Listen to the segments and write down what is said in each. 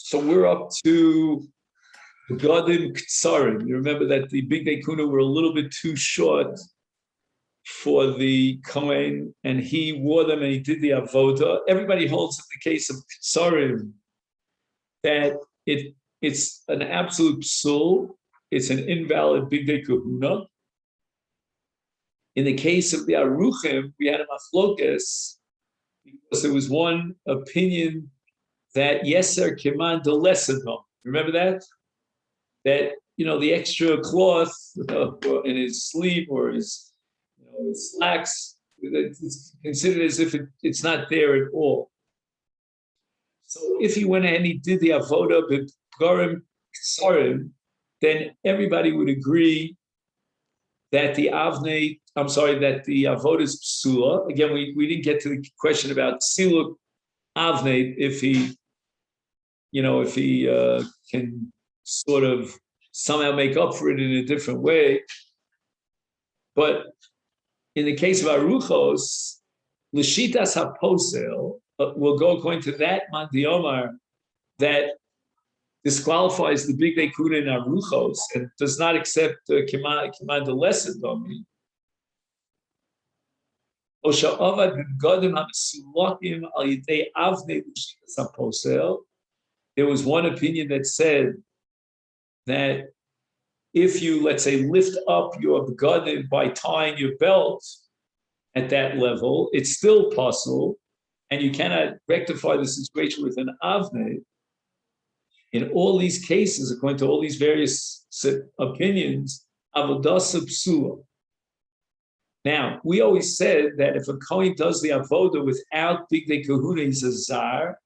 So we're up to Godim Ktsarim. You remember that the Big Day Kuna were a little bit too short for the Kohen, and he wore them and he did the Avoda. Everybody holds in the case of Ktsarim that it's an absolute psul, it's an invalid Big Day Kahuna. In the case of the Aruchim, we had a machlokas because there was one opinion that Yeser Keman de Lesedom. Remember that? That, the extra cloth in his sleeve or his, his slacks, it's considered as if it's not there at all. So if he went ahead and he did the avoda b'garim ksarim, then everybody would agree that the avoda is psula. Again, we didn't get to the question about siluk avnei if he can sort of somehow make up for it in a different way. But in the case of aruchos, l'shitas haposel, will go according to that Mandiomar that disqualifies the Big Day Kuna in aruchos and does not accept Kiman de Lesed Domi. There was one opinion that said that if you, let's say, lift up your begodim by tying your belt at that level, it's still possible, and you cannot rectify the situation with an avne. In all these cases, according to all these various opinions, avodah psula. Now, we always said that if a kohen does the avodah without Big Day Kahuna, he's a zar,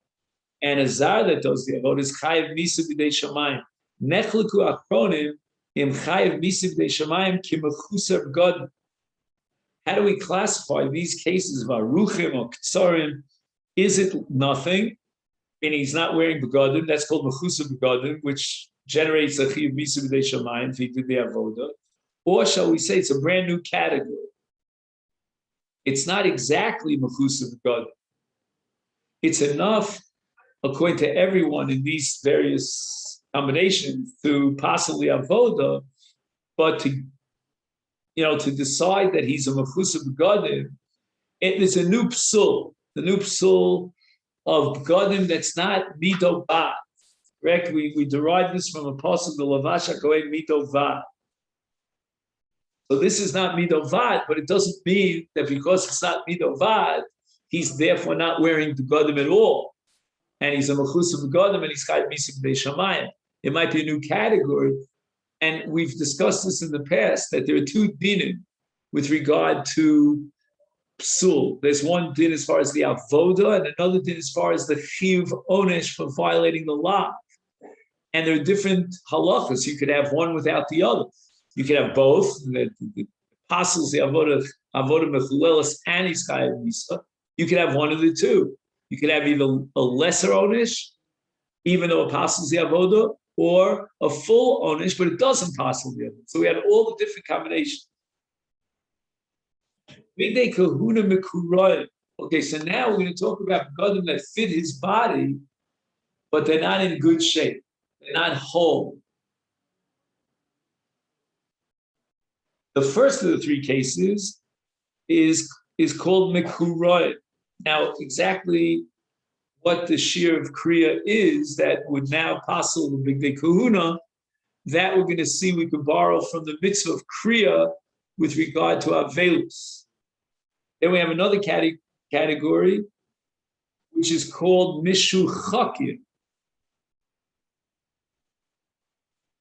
and a zar that does the avodah is chayiv misa b'dei shamayim. Nechleku achronim im chayiv misa b'dei shamayim ki mechuser b'godim. How do we classify these cases of aruchim or ktsarim? Is it nothing, meaning he's not wearing begodim? That's called mechuser begodim, which generates a chayiv misa b'dei shamayim if he did the avodah. Or shall we say it's a brand new category? It's not exactly mechuser begodim. It's enough, according to everyone in these various combinations, to possibly avoda, but to decide that he's a mechuser begodim, it is a new psul, the new psul of begodim that's not mido vad. Correct? We derive this from a pasuk, the lavash hakohen mido vad. So this is not mido vad, but it doesn't mean that because it's not mido vad, he's therefore not wearing begodim at all. And he's a mechuser begodim and he's chayiv misa b'dei shamayim. It might be a new category. And we've discussed this in the past, that there are two dinim with regard to psul. There's one din as far as the avoda and another din as far as the chiyuv onesh for violating the law. And there are different halachas. You could have one without the other. You could have both. The apostles, the avoda mechulelas and his chayiv misa. You could have one of the two. You could have either a lesser onesh, even though it passes the avoda, or a full onesh, but it doesn't pass the avoda. So we had all the different combinations. Okay, so now we're going to talk about begodim that fit his body, but they're not in good shape. They're not whole. The first of the three cases is called mekuroy. Now, exactly what the shear of kriya is that would now passel the Big Day Kahuna, that we're going to see we can borrow from the mitzvah of kriya with regard to avelus. Then we have another category, which is called mishuchakim.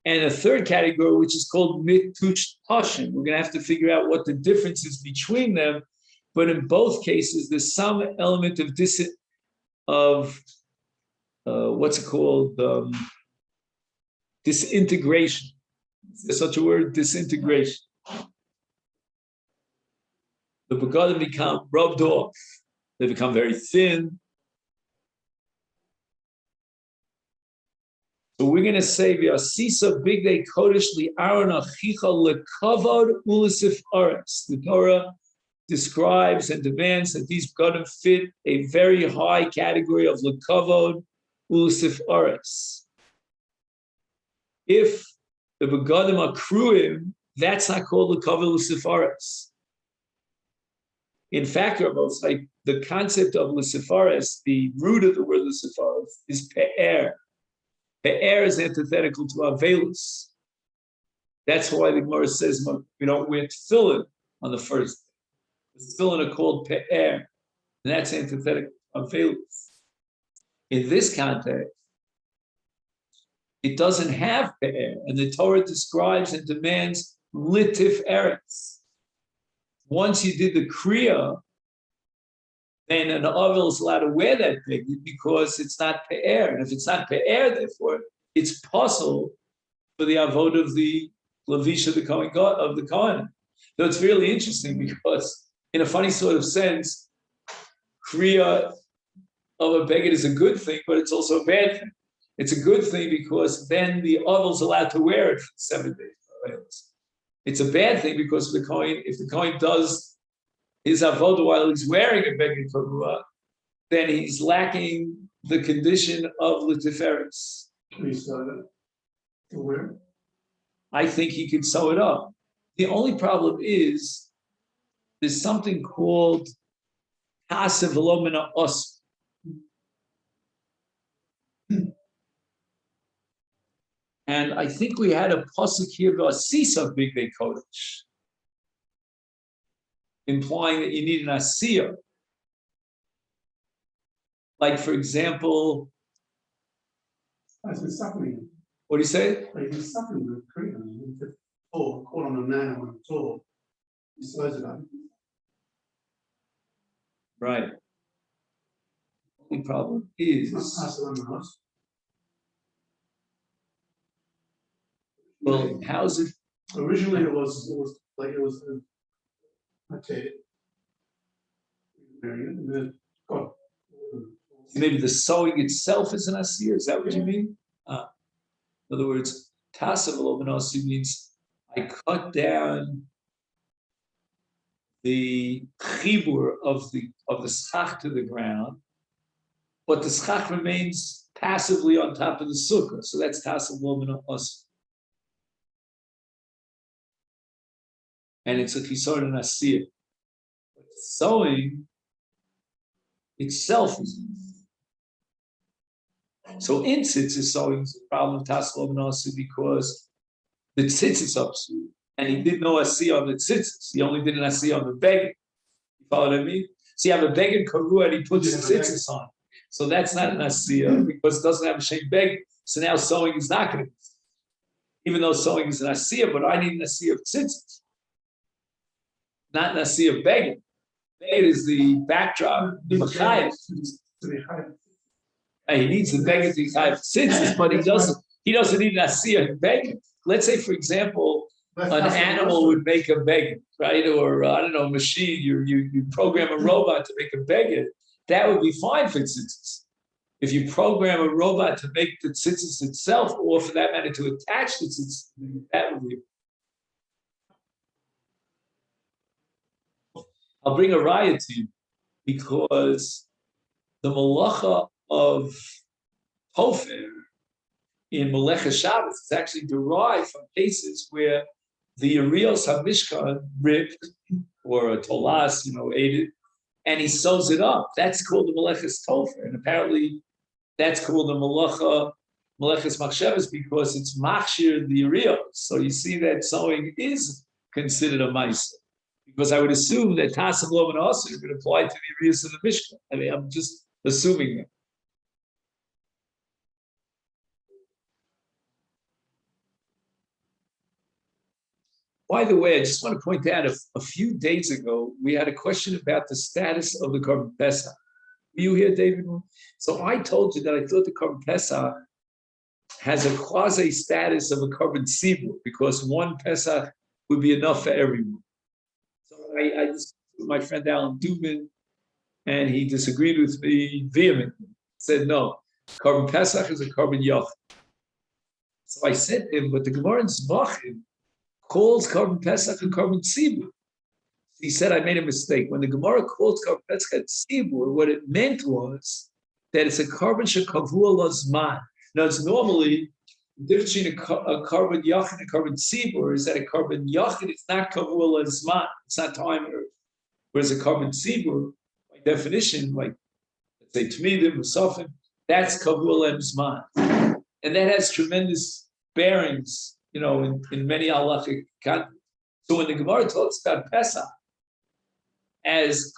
And a third category, which is called mituchtashim. We're going to have to figure out what the difference is between them. But in both cases, there's some element of disintegration. There's such a word, disintegration. The begodim become rubbed off. They become very thin. So we're going to say, V'asisa Big Day Kodesh li'aron achicha lekavod u'lesif aretz. The Torah describes and demands that these begodim fit a very high category of lekavod, ulusif oris. If the begadim are kruim, that's not called the kavil lucifaris. In fact, like the concept of lucifaris, the root of the word lucifaris is pe'er. Pe'er is antithetical to avelus. That's why the Gemara says we don't wear tefillin on the first day. The tefillin are called pe'er, and that's antithetical to avelus. In this context, it doesn't have pe'er, and the Torah describes and demands litif eretz. Once you did the kriya, then an avel is allowed to wear that bigud because it's not pe'er. And if it's not pe'er, therefore, it's possible for the avod of the lavisha of the Kohen. So it's really interesting because, in a funny sort of sense, kriya of a beged is a good thing, but it's also a bad thing. It's a good thing because then the avel is allowed to wear it for 7 days. It's a bad thing because if the Kohen does his avodah while he's wearing a beged kavua, then he's lacking the condition of litiferes. I think he could sew it up. The only problem is there's something called passive velomina os. And I think we had a pasuk here about sisa big day kodesh, implying that you need an asiyah. Like, for example, what do you say? Right. The only problem is, well, how's it? Originally, it was okay. Maybe the sewing itself is an asiyah. Is that what you mean? In other words, tasav v'lo means I cut down the chibur of the schach to the ground, but the schach remains passively on top of the sukkah. So that's tasav v'lo menos. And it's a chisor and asiyah. But sewing itself is. So in tzitzis, sewing is a problem of tasav v'lo because the tzitzis up, and he did no asiyah on the tzitzis. He only did an asiyah on the beged. You follow what I mean? So you have a beged karu and he puts the tzitzis on. So that's not an asiyah because it doesn't have a shem beged. So now sewing is not going to be. Even though sewing is an asiyah, but I need an asiyah of tzitzis. Not an asiyah of beged. Beged is the backdrop, the machayef. He needs the beged to be tzitzis, but he doesn't need an asiyah of beged. Let's say, for example, an animal would make a beged, right? Or I don't know, a machine. You program a robot to make a beged. That would be fine for tzitzis. If you program a robot to make the tzitzis itself, or for that matter, to attach the tzitzis, that would be. I'll bring a raya to you because the malacha of Hofer in Melecha Shabbos is actually derived from cases where the Urios HaMishkan ripped, or a Tolas, ate it, and he sews it up. That's called the Meleches Tofer. And apparently that's called the Meleches Machshavas because it's Machshir the Urios. So you see that sewing is considered a Maisa. Because I would assume that Tasav Lo and Asur would apply to the Urios of the Mishkan. I mean, I'm just assuming that. By the way, I just want to point out a few days ago, we had a question about the status of the Korban Pesach. Were you here, David? So I told you that I thought the Korban Pesach has a quasi status of a Korban Tzibur because one Pesach would be enough for everyone. So I discussed with my friend Alan Dubin, and he disagreed with me vehemently. Said no, Korban Pesach is a Korban Yochid. So I said to him, but the Gemara in Zvachim calls Korban Pesach and Korban Tzibur. He said, I made a mistake. When the Gemara called Korban Pesach and Tzibur, what it meant was that it's a carbon shekavua lazman. Now, it's normally the difference between a carbon yachid and a carbon tzibur is that a carbon yachid is not kavua lazman, it's not time earth. Whereas a carbon tzibur, by definition, like let's say tmidim or sofim, that's kavua lazman, and that has tremendous bearings, in many halachic contexts. So when the Gemara talks about Pesach as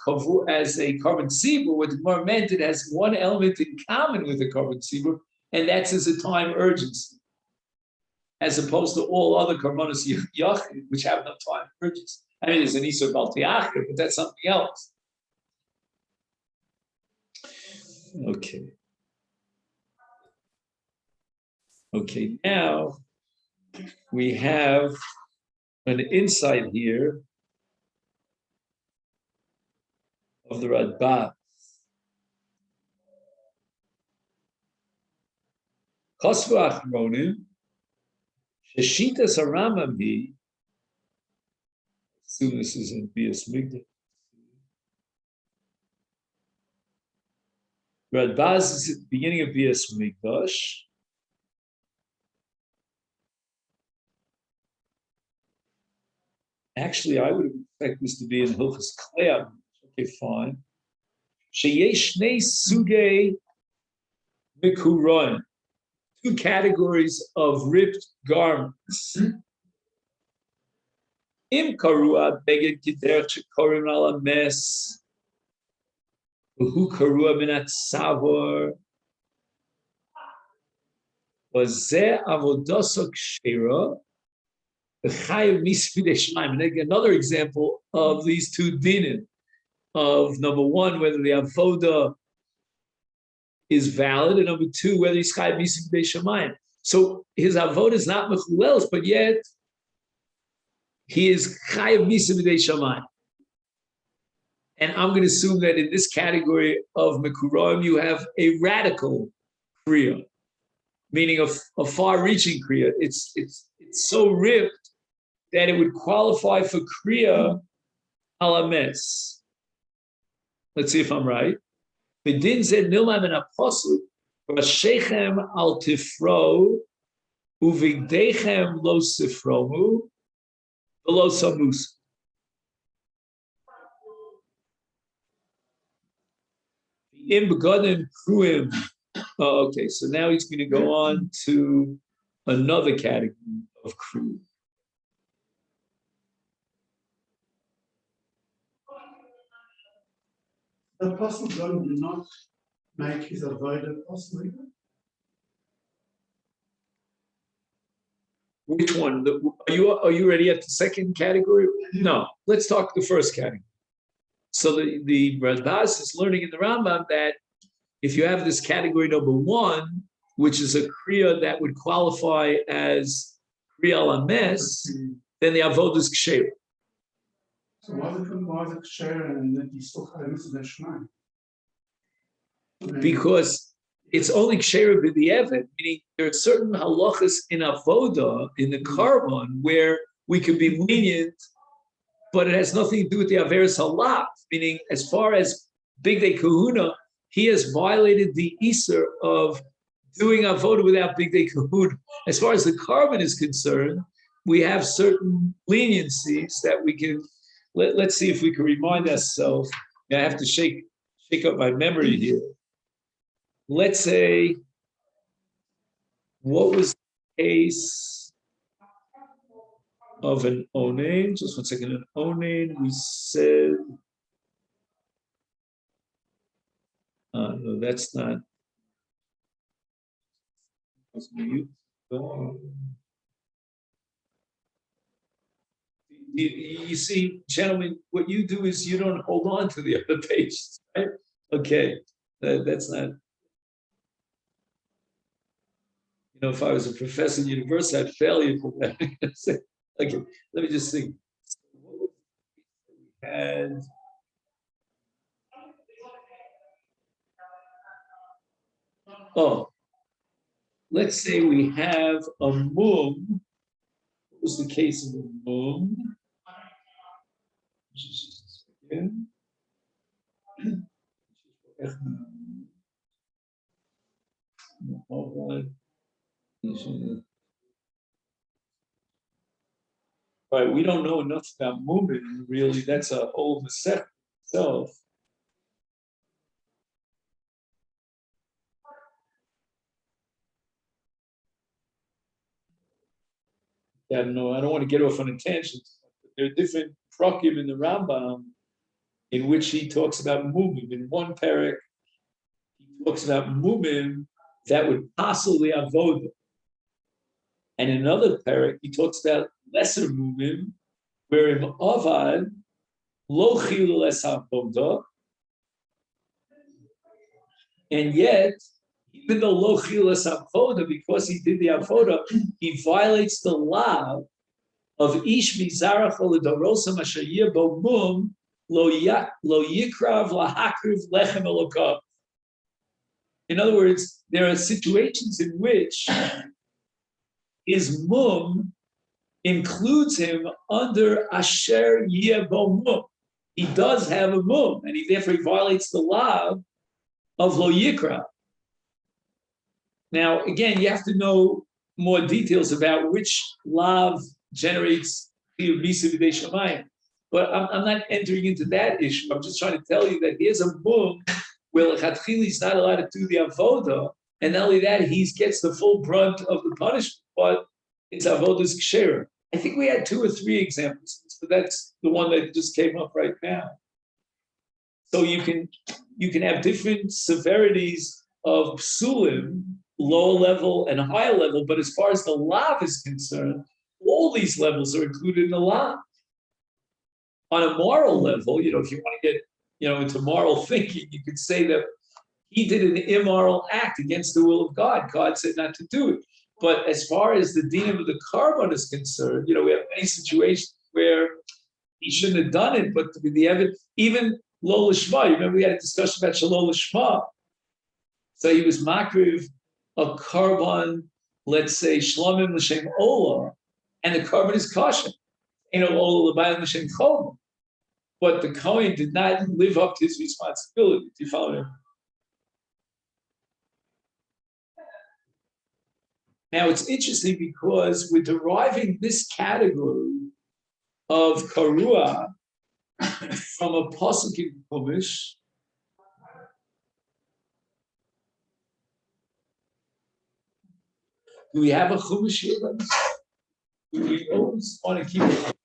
a carbon tzibur, what the Gemara meant, it has one element in common with the carbon tzibur, and that's as a time urgency, as opposed to all other karbonos yachid, which have no time urgency. I mean, there's an Isur Bal Tiachir, but that's something else. Okay. Okay, now we have an insight here of the Radbaz. Chosvu Achronim, Sheshitas Haramam he. Soon this is in Bias Migdash. Radbaz is at the beginning of Bias Migdash. Actually, I would expect this to be in Hilchas Klei. Okay, fine. Sheyesh shnei sugei mikuron, two categories of ripped garments. Im karua beged kider shekorim ala mes, uhu karua minat savor, vazeh avodoso kshera. Another example of these two dinim of number one, whether the avoda is valid, and number two, whether he's chayav misif b'dei shamayim. So his avoda is not mechuleles, but yet he is chayav misif b'dei shamayim. And I'm going to assume that in this category of mekuroim, you have a radical kriya, meaning a far-reaching kriya. It's so ripped that it would qualify for kriya alames. Let's see if I'm right. Bedin zed nilmam en apostle, v'ashechem al tifro, uvigdechem lo sifromu, v'lo samus. Im begonim kruim. Oh, okay, so now he's going to go on to another category of kruim. The apostle John did not make his avodah possible. Which one? Are you ready at the second category? No. Let's talk the first category. So the Radbaz is learning in the Rambam that if you have this category number one, which is a kriya that would qualify as kriya alames, then the avodah is ksher. So why is it ksher and that you still have the shema? Because it's only ksher b'di'evet, meaning there are certain halachas in avoda, in the carbon, where we could be lenient, but it has nothing to do with the averes halach, meaning as far as bigdei kahuna, he has violated the isur of doing avoda without bigdei kahuna. As far as the carbon is concerned, we have certain leniencies that we can. Let's see if we can remind ourselves. I have to shake up my memory here. Let's say, what was the case of an onain? Just 1 second. An onain, we said, no, that's not. You see, gentlemen, what you do is you don't hold on to the other pages, right? Okay, that's not. If I was a professor in university, I'd fail you for that. Okay, let me just think. We had. Oh, let's say we have a mum. What was the case of a mum? Right, we don't know enough about Mumin, really. That's a whole Masech itself. I don't know. I don't want to get off on a tangent. There are different prakim in the Rambam in which he talks about Mumim. In one parak, he talks about Mumim that would possibly avoda. And in another parak, he talks about lesser Mumim, where in Avad, lo chil les avoda, and yet, even though lo chil les avoda, because he did the avoda, he violates the law of ish mizarach l'darosa asher bo mum lo yikrav lahakriv lechem elokav. In other words, there are situations in which his mum includes him under asher bo mum. He does have a mum, and he therefore violates the law of lo yikra. Now, again, you have to know more details about which law generates but I'm not entering into that issue. I'm just trying to tell you that here's a mum where Lechatchili is not allowed to do the avoda, and not only that, he gets the full brunt of the punishment, but it's avoda's ksheira. I think we had 2 or 3 examples, but that's the one that just came up right now. So you can have different severities of psulim, lower level and higher level, but as far as the lav is concerned, all these levels are included in the law. On a moral level, if you want to get, into moral thinking, you could say that he did an immoral act against the will of God. God said not to do it. But as far as the dinim of the carbon is concerned, we have many situations where he shouldn't have done it, but the evidence, even lo lishma, you remember we had a discussion about shalom lishma. So he was makriv a carbon, let's say, shlomim l'shem olah, and the carbon is kosher. Olah l'bayim l'shem chol. But the Kohen did not live up to his responsibility. Do you follow me? Now it's interesting because we're deriving this category of karua from a pasuk in Chumash. Do we have a Chumash here? We always want to keep it.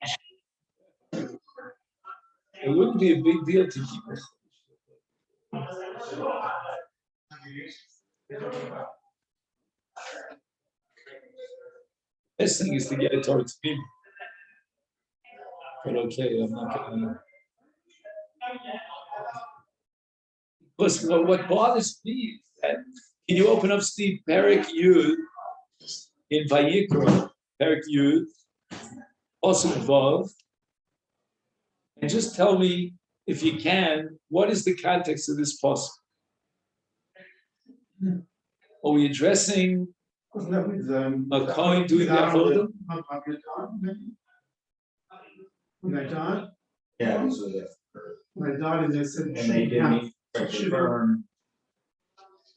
It wouldn't be a big deal to keep it. Best thing is to get it towards me. But okay, I'm not gonna. Because what bothers me is that, can you open up Steve Perek Yud in Vayikra, Perek Yud, also above, and just tell me, if you can, what is the context of this pasuk? Are we addressing a Kohen doing the avodah? When they died? Yeah. When they died, and they said, And they didn't confirm. It's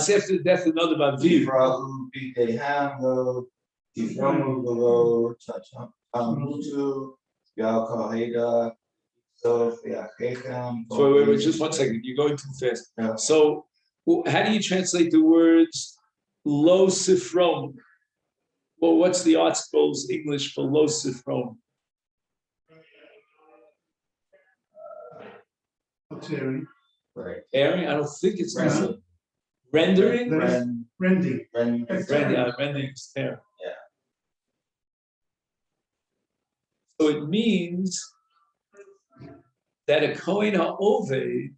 after the death of another Baviv. So wait, just 1 second. You're going too fast. Yeah. So how do you translate the words lo sifrom? Well, what's the article's English for lo sifrom? tearing. Right. Airing? I don't think it's rendering. Rending. Rending is there. Yeah. So it means that a Kohen HaOved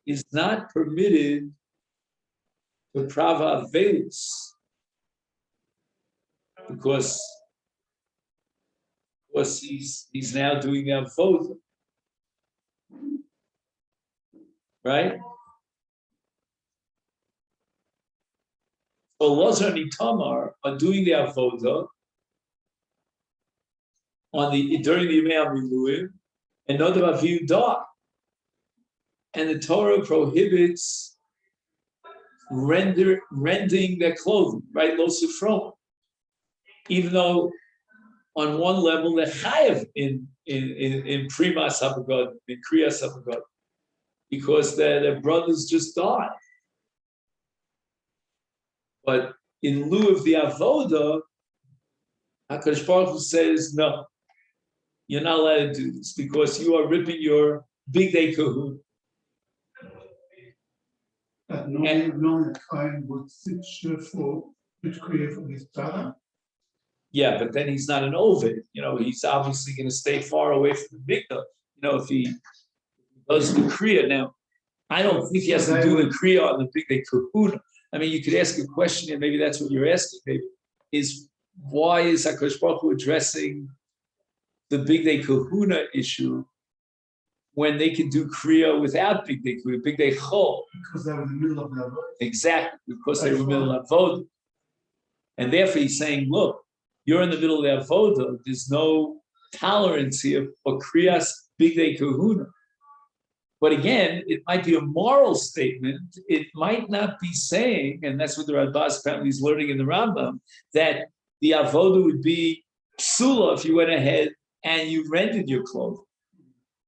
is not permitted to prava velus because he's now doing the avodah, right? So Lazar and Itamar are doing the avodah during the Yemei HaMiluim, another Avihu died. And the Torah prohibits rending their clothing, right? Lo sifron. Even though on one level they're chayav in primas habagad, in kriyas habagad, because their brothers just died. But in lieu of the avoda, HaKadosh Baruch Hu says, no, you're not allowed to do this because you are ripping your big day kahuna. That normally a client would switch which create for his brother. Yeah, but then he's not an ovid. He's obviously going to stay far away from the bigda. If he does the kriya. Now, I don't think he has to do the kriya on the big day kahuna. I mean, you could ask a question, and maybe that's what you're asking, maybe, is why is HaKadosh Baruch Hu addressing the big day kahuna issue when they can do kriya without big day kahuna, big day chol? Because they were in the middle of the avodah. Exactly, because they were in the middle of avodah. And therefore he's saying, look, you're in the middle of the avodah, there's no tolerance here for kriyas big day kahuna. But again, it might be a moral statement. It might not be saying, and that's what the Radbaz apparently is learning in the Rambam, that the avodah would be psula if you went ahead and you rented your clothing.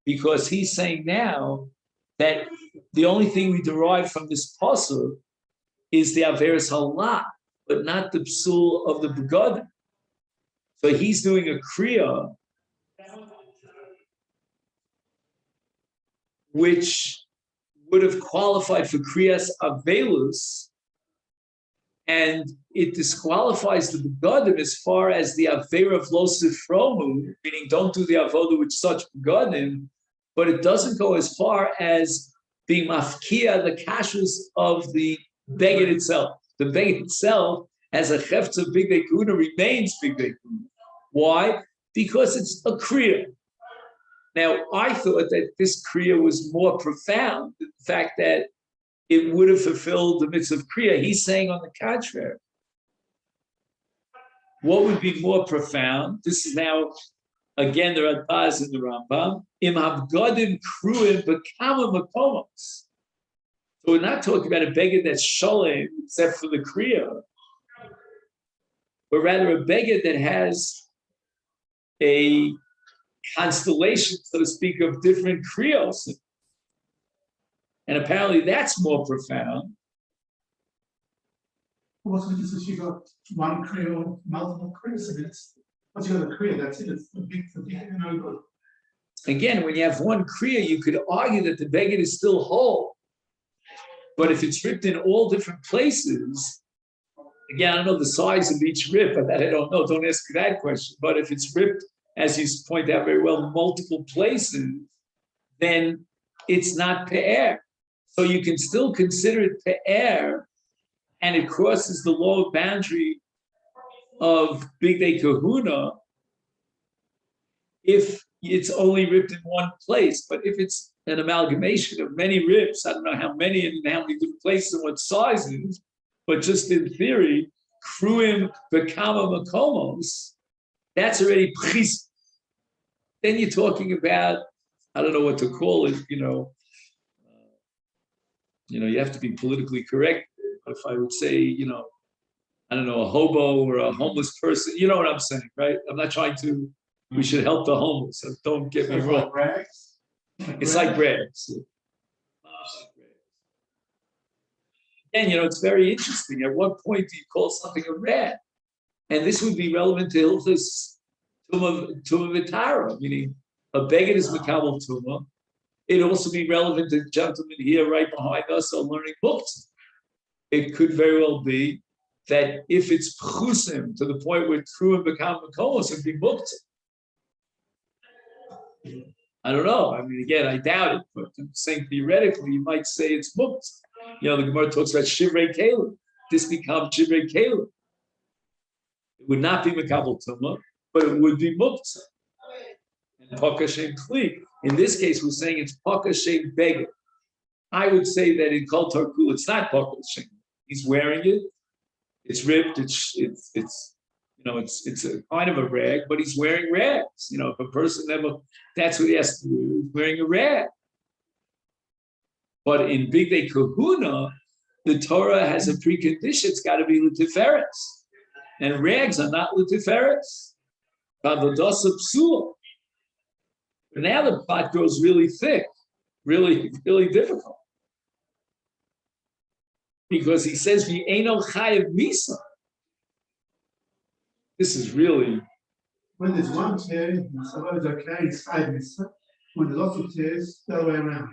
Because he's saying now that the only thing we derive from this pasuk is the averes halah, but not the psul of the begadim. So he's doing a kriya which would have qualified for kriyas avelus, and it disqualifies the begadim as far as the aver of lo sifromu, meaning don't do the avodah with such begadim, but it doesn't go as far as being mafkia the kashrus of the beged itself. The beged itself, as a chefetz of big day kahuna, remains big day kahuna. Why? Because it's a kriya. Now, I thought that this kriya was more profound, the fact that it would have fulfilled the mitzvah of kriya. He's saying on the contrary. What would be more profound? This is now, again, the Radbaz in the Rambam. Im habgadim kruim b'kama makomos. So we're not talking about a beged that's sholem, except for the kriya, but rather a beged that has a constellation, so to speak, of different kriyos. And apparently that's more profound. What's with this? You got one kriya, multiple kriyas, and once you got a kriya, that's it. It's the big, no good. Again, when you have one kriya, you could argue that the beged is still whole. But if it's ripped in all different places, again, I don't know the size of each rip, but that I don't know. Don't ask me that question. But if it's ripped, as you point out very well, multiple places, then it's not pe'er. So you can still consider it pe'er, and it crosses the lower boundary of big day kahuna if it's only ripped in one place. But if it's an amalgamation of many rips, I don't know how many and how many different places and what sizes, but just in theory, kruim bekama makomos, that's already pris. Then you're talking about, I don't know what to call it, you have to be politically correct. If I would say, I don't know, a hobo or a homeless person, you know what I'm saying, right? I'm not trying to, we should help the homeless, so don't get me wrong. It's like rags. And, it's very interesting. At what point do you call something a rag? And this would be relevant to Hilchos Tumah V'Tara, meaning a beged is Makabel Tumah. It'd also be relevant to gentlemen here right behind us are learning books. It could very well be that if it's Pchusim to the point where true and become Makomos, it'd be Muktzah. I don't know. I mean, again, I doubt it, but I'm saying theoretically, you might say it's Muktzah. The Gemara talks about Shivrei Kaleb. This becomes Shivrei Kaleb. It would not be Makabel Tumah, but it would be Muktzah. And Pakashem Kli. In this case, we're saying it's Pakashem Beged. I would say that in Kol Tarkul, it's not Pakashem. He's wearing it. It's ripped. It's it's a kind of a rag, but he's wearing rags. If a person never, that's what he has to do. He's wearing a rag. But in Big Day Kahuna, the Torah has a precondition. It's got to be L'Tiferes. And rags are not L'Tiferes. Kavadosa Psula. Now the pot grows really thick, really, really difficult. Because he says, V'eno chayev misa. This is really... When there's one tear, somebody's okay, it's 5 minutes. When there's lots of tears, the other way around.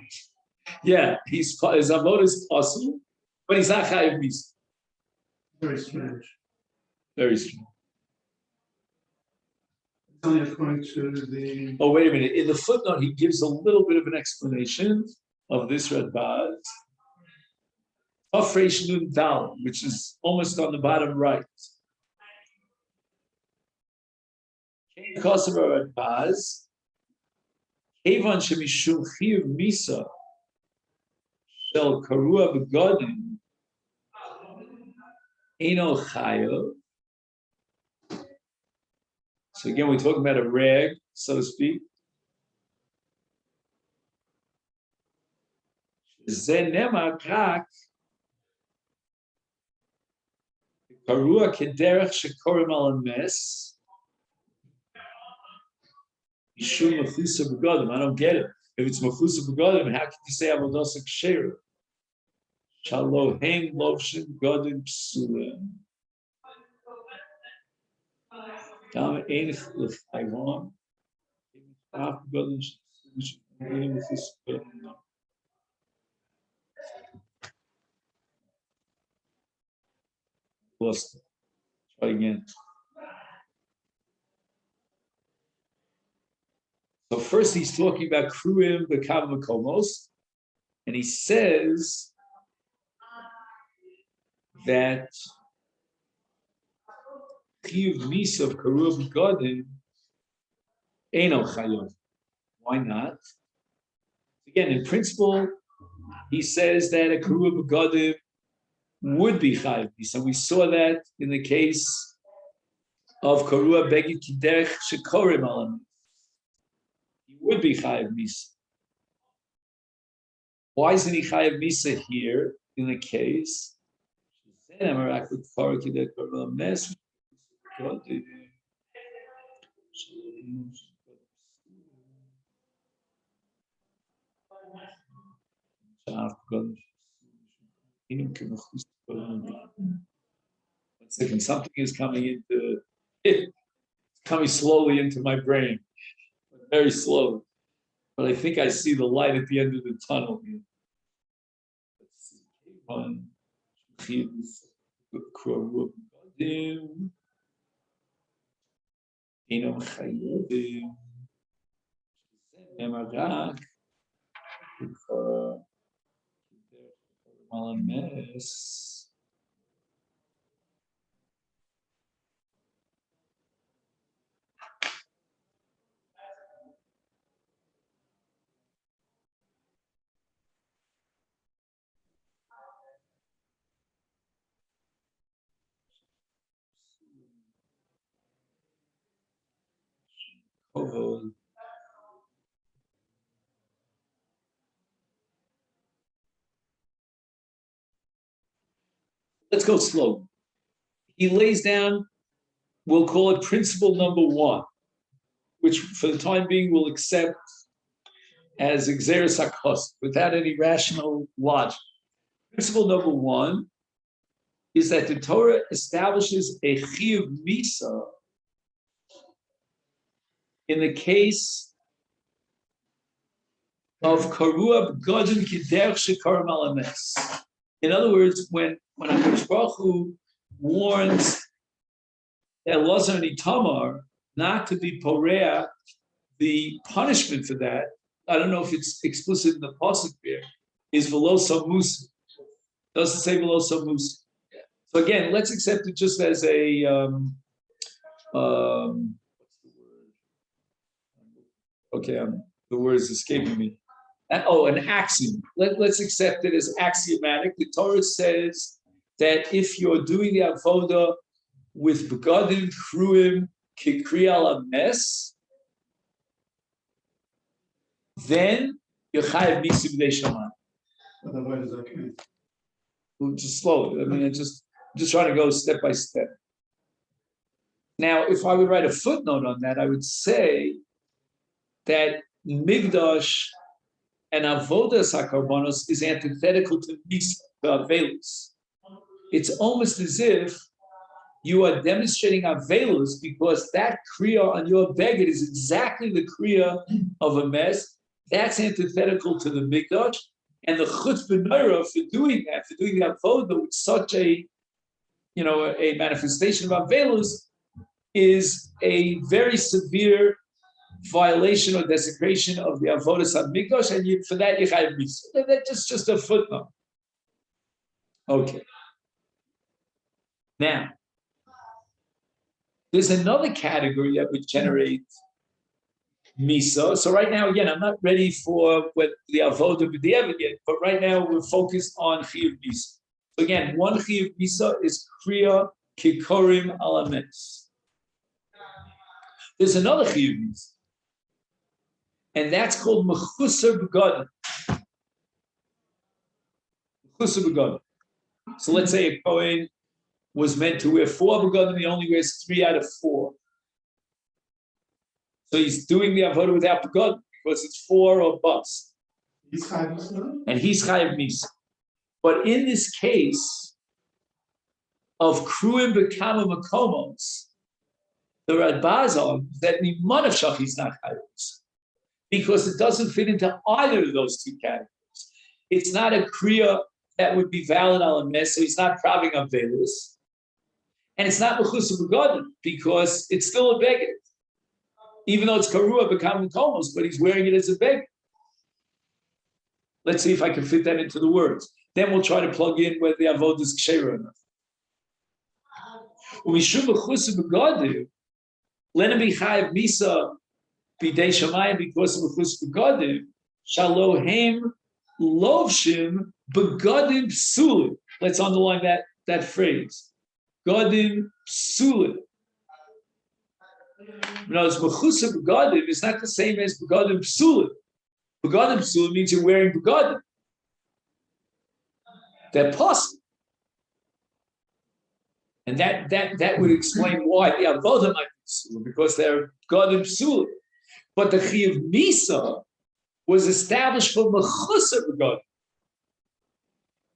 Yeah, his avodah is possible, but he's not chayev misa. Very strange. Very strange. It's only according to the. Oh, wait a minute. In the footnote, he gives a little bit of an explanation of this Radbaz. Afresh Nun Dal, which is almost on the bottom right. Kosovo Radbaz. Kevan Shemishum Chiv Misa. Shel Karua Begodim. Eno Chayav. So again, we're talking about a rag, so to speak. Zenema Kak. Karua Kederach Shekorim Al Mes. Yishum Machusa Begodim. I don't get it. If it's Machusa Begodim, how can you say Avodosa Kshera? Shalohem Lovshin Godim Psulim. Dam Einich L'Chayvon. Af Godim Psulim. Lost it. Try again. So first he's talking about Kruim B'Kav Makomos, and he says that Chiyuv Misa of Karua B'Godim Eino Chayav. Why not? Again, in principle, he says that a Karua B'Godim would be Chayav Misa. We saw that in the case of Karua Begid Kiderech Shekorim Alam. He would be Chayav Misa. Why isn't he Chayav Misa here in the case? Something is coming slowly into my brain, very slow. But I think I see the light at the end of the tunnel here. Let's see. Let's go slow. He lays down, we'll call it principle number 1, which for the time being we'll accept as Exeris HaKos, without any rational logic. Principle number 1 is that the Torah establishes a Chiyuv Misa in the case of Karua B'Godim Kiderech Shekorim Al Emes. In other words, when HaKadosh Baruch Hu warns Elazar and Itamar not to be porea, the punishment for that, I don't know if it's explicit in the pasuk here, is v'lo samusa. Doesn't say v'lo samusa. So again, let's accept it just as a what's the word? Okay, the word is escaping me. An axiom. Let's accept it as axiomatic. The Torah says that if you're doing the avodah with begadim kruim kikri ala mes, then you're chayav misa b'dei shamayim. Otherwise, okay. We'll just slow it. I mean, I'm just trying to go step by step. Now, if I would write a footnote on that, I would say that Migdash and Avodas HaKarbonos is antithetical to Misa, the Avelus. It's almost as if you are demonstrating Avelus because that Kriya on your beged is exactly the Kriya of a mess. That's antithetical to the Migdash. And the Chutz B'Neira for doing that, for doing the Avodah with such a manifestation of Avelus, is a very severe violation or desecration of the Avodas HaMikdash, and for that you have misa. That's just a footnote. Okay. Now, there's another category that would generate misa. So right now, again, I'm not ready for what the Avodah b'diavad yet, but right now we're focused on Chiyuv Misa. So again, one Chiyuv Misa is Kriya Kikorim Alames. There's another Chiyuv Misa, and that's called Mechusar B'Gadim. Mechusar B'Gadim. So let's say a Kohen was meant to wear 4 B'Gadim, he only wears 3 out of 4. So he's doing the Avodah without B'Gadim because it's 4 or bust. He's chayav misa. And he's Chayav Misa. But in this case of Kruim B'Kama Makomos, the Radbazon that Niman of Shach is not Chayav Misa, because it doesn't fit into either of those two categories. It's not a Kriya that would be valid al mes, so he's not praving up velus. And it's not Mechusar B'Gadim because it's still a beged. Even though it's Karua B'Kama Komos, but he's wearing it as a beged. Let's see if I can fit that into the words. Then we'll try to plug in whether the Avodah is Ksheira or not. When we should Mechusar B'Gadim, let him be Chayav Misa B'dei Shamayim because of Mechusar B'Gadim, Shalohem Lovshim B'Gadim Psulim. Let's underline that phrase. Gadim Psulim. Now, it's Mechusar B'Gadim is not the same as B'Gadim Psulim. B'Gadim Psulim means you're wearing B'Gadim. They're possible. And that would explain why the Avodah might be Psulim, because they're B'Gadim Psulim. But the Chiyuv Misa was established for Mechusar B'Gadim.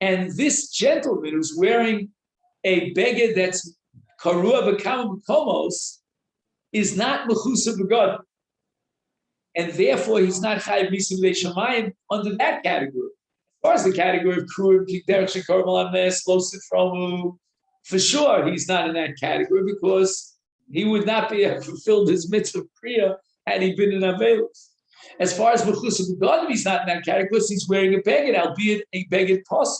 And this gentleman who's wearing a beged that's Karua B'Kama Komos is not Mechusar B'Gadim. And therefore he's not Chayav Misa B'dei Shamayim under that category. As far as the category of Kruim Kikderech Shekar Malames, Losit Fromu, for sure he's not in that category because he would not be fulfilled his mitzvah Kriya had he been in Avelus. As far as Mechusar B'Gadim, he's not in that category because he's wearing a beged, albeit a beged posel.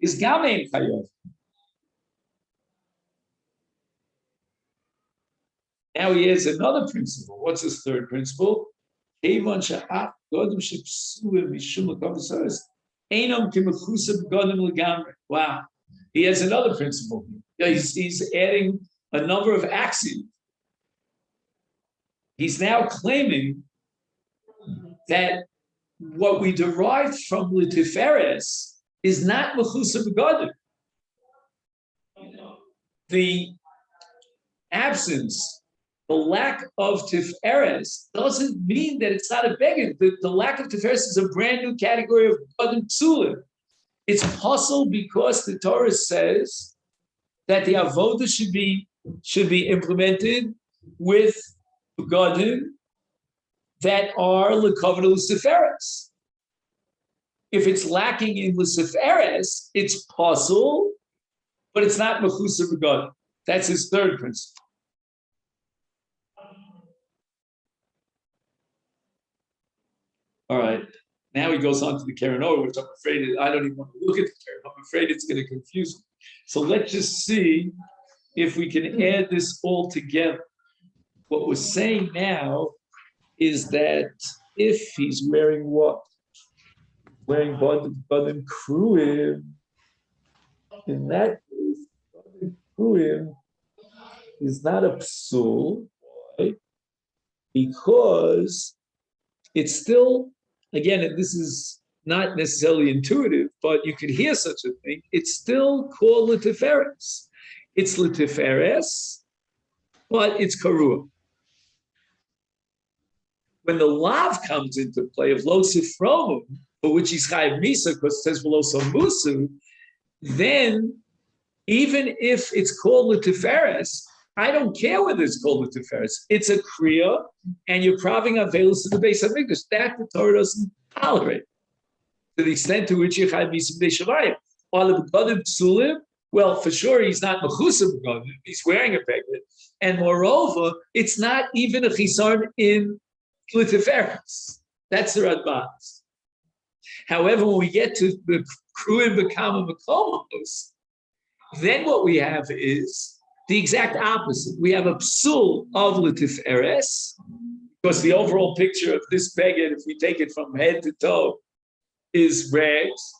Is Gamein Chayav. Now he has another principle. What's his third principle? Wow. He has another principle. He's adding a number of axioms. He's now claiming that what we derived from Litiferes is not Mechusar B'Gadim. The absence, the lack of Tiferes doesn't mean that it's not a beged. The lack of Tiferes is a brand new category of Gadim Psulim. It's possible because the Torah says that the Avodah should be implemented with Gadim that are L'Kavod Luciferes. If it's lacking in Luciferes, it's possible, but it's not Mechusar B'Gadim. That's his third principle. All right. Now he goes on to the Keren Or, which I'm afraid I don't even want to look at the Keren. I'm afraid it's going to confuse me. So let's just see if we can add this all together. What we're saying now is that if he's wearing what? Wearing Badim Kruim, in that case, Kruim is not a psul. Why? Because it's still, again, and this is not necessarily intuitive, but you could hear such a thing. It's still called Litiferes. It's Litiferes, but it's Karua. When the lav comes into play of Lo Sifromim, for which he's Chayav Misa, because it says V'lo Musu, then even if it's called Litiferes, I don't care whether it's called Litiferes. It's a Kriya, and you're proving Avelus to the base of Mikdash. That the Torah doesn't tolerate. To the extent to which you Chayav Misa B'nei Shavayim. While the Begadim Psulim, well, for sure, he's not Mechusa Begadim, he's wearing a beged. And moreover, it's not even a Chisaron in Litiferes. That's the Radbaz. However, when we get to the Kruim B'Kama Makomos, then what we have is the exact opposite. We have a psul of Litiferes, because the overall picture of this beged, if we take it from head to toe, is rags,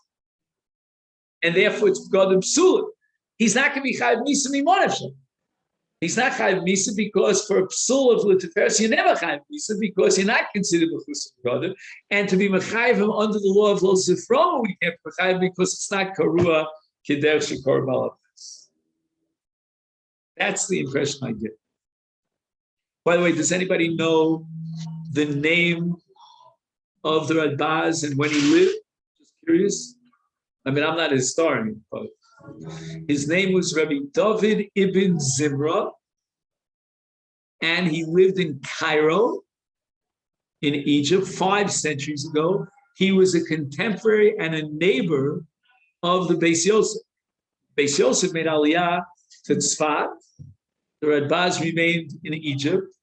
and therefore it's Begadim Psulim. He's not going to be Chayav Misa Mimonavshem. He's not Chayav Misa because for a psul of Litiferes, you're never Chayav Misa because you're not considered Mechus Begadim. And to be Mechayiv him under the law of Lo Sifromim, we can't Mechayiv because it's not Karua Keder Shekor Malachas. That's the impression I get. By the way, does anybody know the name of the Radbaz and when he lived? Just curious. I mean, I'm not a historian, but his name was Rabbi David ibn Zimra, and he lived in Cairo, in Egypt, 5 centuries ago. He was a contemporary and a neighbor of the Beis Yosef. Beis Yosef made Aliyah to Tzfat. The Radbaz remained in Egypt.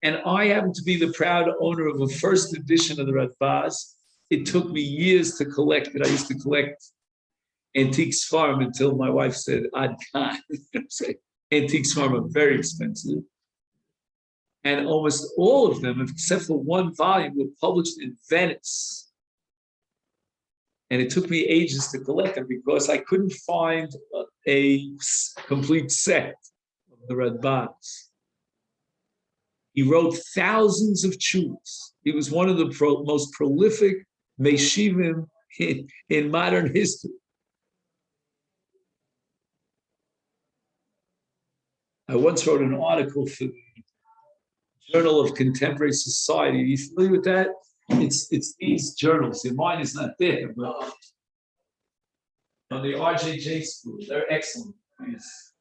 And I happen to be the proud owner of a first edition of the Radbaz. It took me years to collect it. I used to collect antiques farm until my wife said, Ad Khan. Antiques farm are very expensive. And almost all of them, except for one volume, were published in Venice. And it took me ages to collect them because I couldn't find a complete set of the Radbaz. He wrote thousands of chuvas. He was one of the most prolific meshivim in modern history. I once wrote an article for the Journal of Contemporary Society. Are you familiar with that? It's these journals. Mine is not there, but on the RJJ school, they're excellent. It's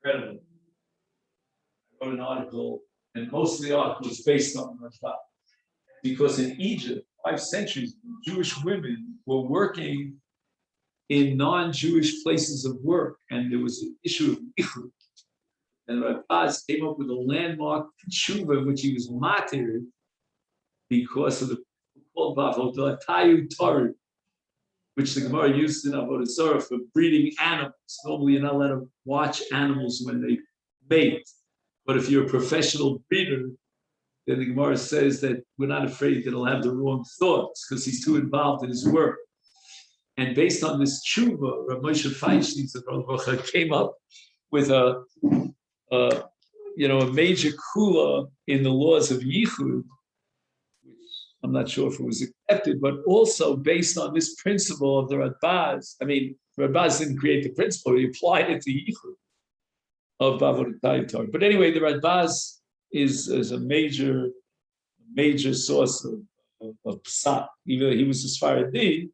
incredible. I wrote an article, and most of the article is based on Rashba. Because in Egypt, 5 centuries, Jewish women were working in non-Jewish places of work, and there was an issue of ichud. And Radbaz came up with a landmark tshuva in which he was martyred because of the called Bavotayu Torah, which the Gemara used in Avodah Zarah for breeding animals. Normally, you're not allowed to watch animals when they mate, but if you're a professional breeder, then the Gemara says that we're not afraid that he'll have the wrong thoughts because he's too involved in his work. And based on this tshuva, Rav Moshe Feinstein came up with a major kula in the laws of Yichud, which I'm not sure if it was accepted, but also based on this principle of the Radbaz. I mean, Radbaz didn't create the principle; he applied it to Yichud of Bavotayu Torah. But anyway, the Radbaz is a major source of psak. Even though he was a Sfaradi,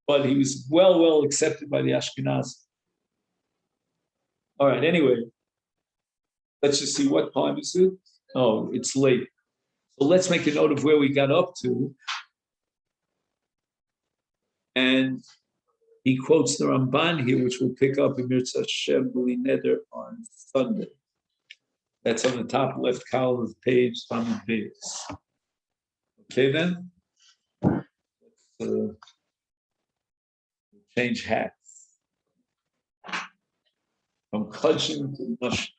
but he was well accepted by the Ashkenazim. All right. Anyway. Let's just see, what time is it? Oh, it's late. So let's make a note of where we got up to. And he quotes the Ramban here, which we'll pick up in Mirza Hashem B'li Neder on Sunday. That's on the top left column of the page, Tamid Beis. Okay, then? Let's change hats. From Kodshim to Moshe.